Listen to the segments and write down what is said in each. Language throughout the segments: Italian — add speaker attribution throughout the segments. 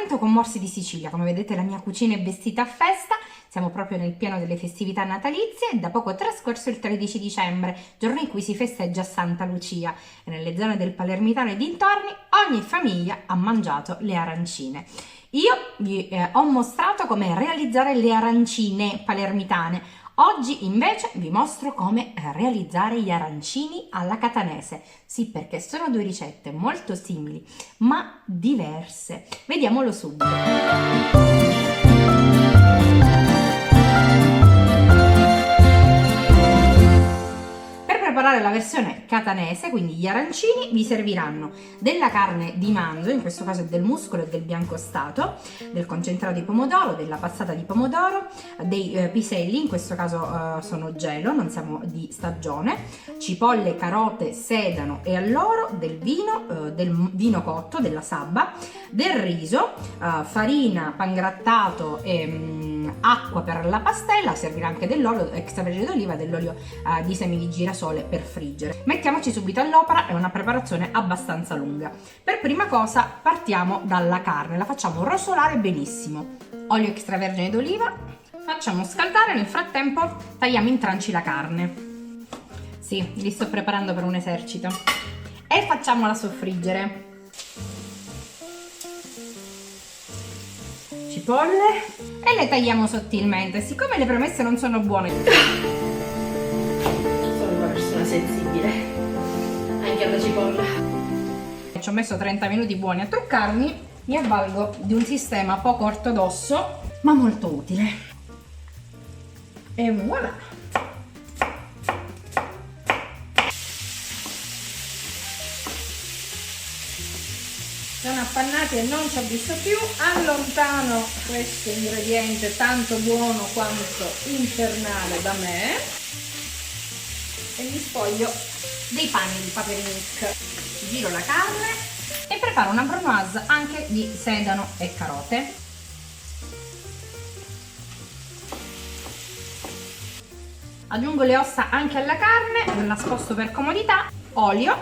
Speaker 1: appuntamento con Morsi di Sicilia. Come vedete la mia cucina è vestita a festa, siamo proprio nel pieno delle festività natalizie e da poco trascorso il 13 dicembre, giorno in cui si festeggia Santa Lucia e nelle zone del Palermitano e dintorni ogni famiglia ha mangiato le arancine. Io vi ho mostrato come realizzare le arancine palermitane. Oggi invece vi mostro come realizzare gli arancini alla catanese. Sì, perché sono due ricette molto simili ma diverse. Vediamolo subito. Preparare la versione catanese, quindi gli arancini, vi serviranno della carne di manzo, in questo caso è del muscolo e del biancostato, del concentrato di pomodoro, della passata di pomodoro, dei piselli, in questo caso sono gelo, non siamo di stagione, cipolle, carote, sedano e alloro, del vino cotto, della sabba, del riso, farina, pangrattato e acqua per la pastella, servirà anche dell'olio extravergine d'oliva, dell'olio di semi di girasole per friggere. Mettiamoci subito all'opera, è una preparazione abbastanza lunga. Per prima cosa partiamo dalla carne, la facciamo rosolare benissimo. Olio extravergine d'oliva, facciamo scaldare, nel frattempo tagliamo in tranci la carne. Sì, li sto preparando per un esercito. E facciamola soffriggere. Cipolle e le tagliamo sottilmente. Siccome le premesse non sono buone, sono una persona sensibile anche alla cipolla. Ci ho messo 30 minuti buoni a truccarmi. Mi avvalgo di un sistema poco ortodosso ma molto utile. E voilà! Sono appannati e non ci ho visto più. Allontano questo ingrediente tanto buono quanto infernale da me e mi spoglio dei panni di paprika. Giro la carne e preparo una brunoise anche di sedano e carote. Aggiungo le ossa anche alla carne, la sposto per comodità, olio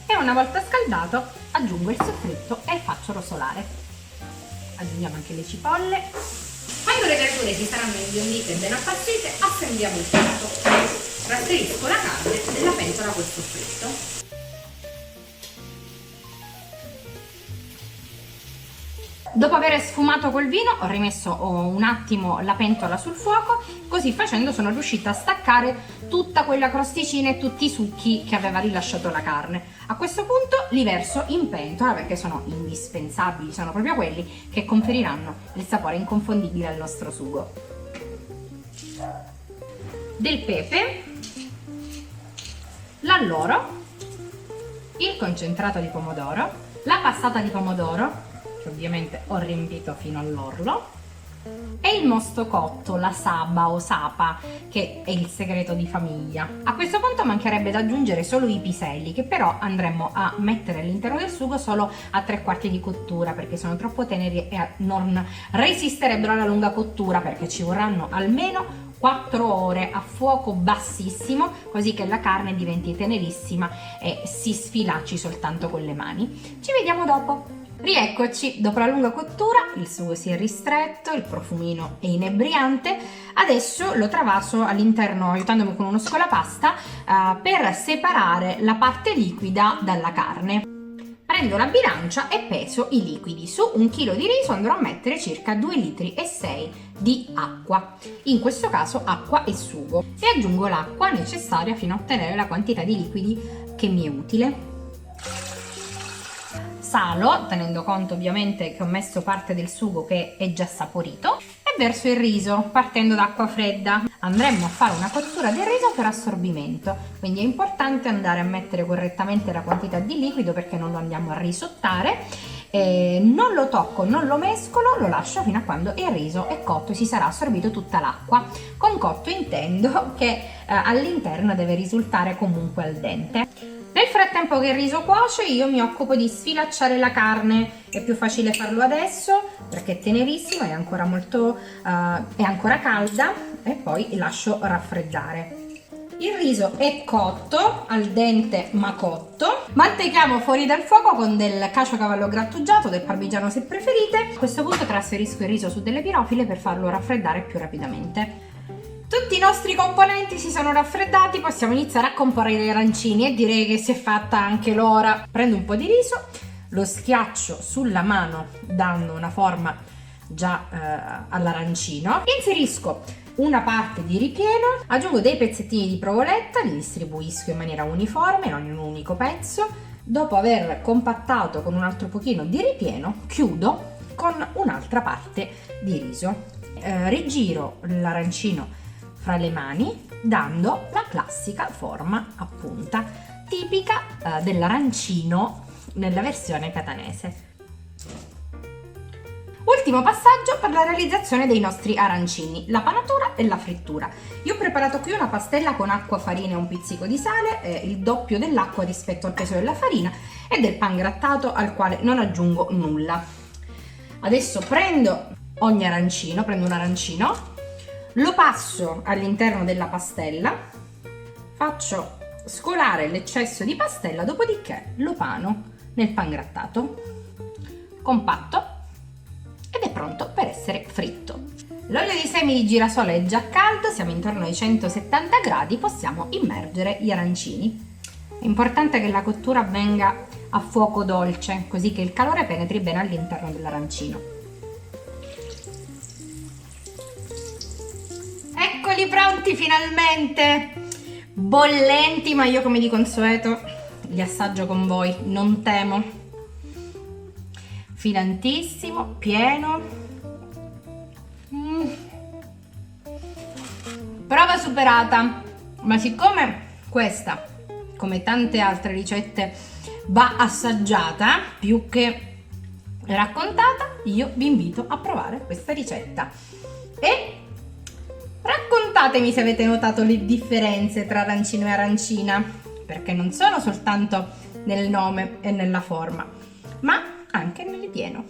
Speaker 1: e una volta scaldato aggiungo il soffritto e faccio rosolare. Aggiungiamo anche le cipolle. Quando le verdure si saranno imbiondite e ben appassite, assembliamo il tutto. Trasferisco la carne nella pentola col soffritto. Dopo aver sfumato col vino ho rimesso un attimo la pentola sul fuoco, così facendo sono riuscita a staccare tutta quella crosticina e tutti i succhi che aveva rilasciato la carne. A questo punto li verso in pentola perché sono indispensabili, sono proprio quelli che conferiranno il sapore inconfondibile al nostro sugo. Del pepe, l'alloro, il concentrato di pomodoro, la passata di pomodoro, che ovviamente ho riempito fino all'orlo, e il mosto cotto, la saba o sapa, che è il segreto di famiglia. A questo punto mancherebbe da aggiungere solo i piselli, che però andremo a mettere all'interno del sugo solo a 3/4 di cottura perché sono troppo teneri e non resisterebbero alla lunga cottura, perché ci vorranno almeno 4 ore a fuoco bassissimo, così che la carne diventi tenerissima e si sfilacci soltanto con le mani. Ci vediamo dopo. Rieccoci, dopo la lunga cottura il sugo si è ristretto, il profumino è inebriante. Adesso lo travaso all'interno aiutandomi con uno scolapasta per separare la parte liquida dalla carne. Prendo la bilancia e peso i liquidi. Su 1 chilo di riso andrò a mettere circa 2,6 litri di acqua, in questo caso acqua e sugo, e aggiungo l'acqua necessaria fino a ottenere la quantità di liquidi che mi è utile. Salo, tenendo conto ovviamente che ho messo parte del sugo che è già saporito, e verso il riso partendo da acqua fredda. Andremo a fare una cottura del riso per assorbimento, quindi è importante andare a mettere correttamente la quantità di liquido perché non lo andiamo a risottare. Non lo tocco, non lo mescolo, lo lascio fino a quando il riso è cotto e si sarà assorbito tutta l'acqua. Con cotto intendo che all'interno deve risultare comunque al dente. Nel frattempo che il riso cuoce io mi occupo di sfilacciare la carne. È più facile farlo adesso perché è tenerissima, è ancora calda, e poi lascio raffreddare. Il riso è cotto, al dente ma cotto. Mantechiamo fuori dal fuoco con del caciocavallo grattugiato, del parmigiano se preferite. A questo punto trasferisco il riso su delle pirofile per farlo raffreddare più rapidamente. Tutti i nostri componenti si sono raffreddati, possiamo iniziare a comporre gli arancini e direi che si è fatta anche l'ora. Prendo un po' di riso, lo schiaccio sulla mano dando una forma già all'arancino, inserisco una parte di ripieno, aggiungo dei pezzettini di provoletta, li distribuisco in maniera uniforme, non in un unico pezzo. Dopo aver compattato con un altro pochino di ripieno, chiudo con un'altra parte di riso. Rigiro l'arancino fra le mani dando la classica forma a punta, tipica dell'arancino nella versione catanese. Ultimo passaggio per la realizzazione dei nostri arancini, la panatura e la frittura. Io ho preparato qui una pastella con acqua, farina e un pizzico di sale, il doppio dell'acqua rispetto al peso della farina, e del pan grattato al quale non aggiungo nulla. Adesso prendo un arancino, lo passo all'interno della pastella, faccio scolare l'eccesso di pastella, dopodiché lo pano nel pan grattato, compatto, ed è pronto per essere fritto. L'olio di semi di girasole è già caldo, siamo intorno ai 170 gradi, possiamo immergere gli arancini. È importante che la cottura avvenga a fuoco dolce, così che il calore penetri bene all'interno dell'arancino. Eccoli pronti finalmente! Bollenti, ma io come di consueto li assaggio con voi, non temo. Filantissimo, pieno. Prova superata, ma siccome questa, come tante altre ricette, va assaggiata più che raccontata, io vi invito a provare questa ricetta e raccontatemi se avete notato le differenze tra arancino e arancina, perché non sono soltanto nel nome e nella forma, ma anche nel ripieno.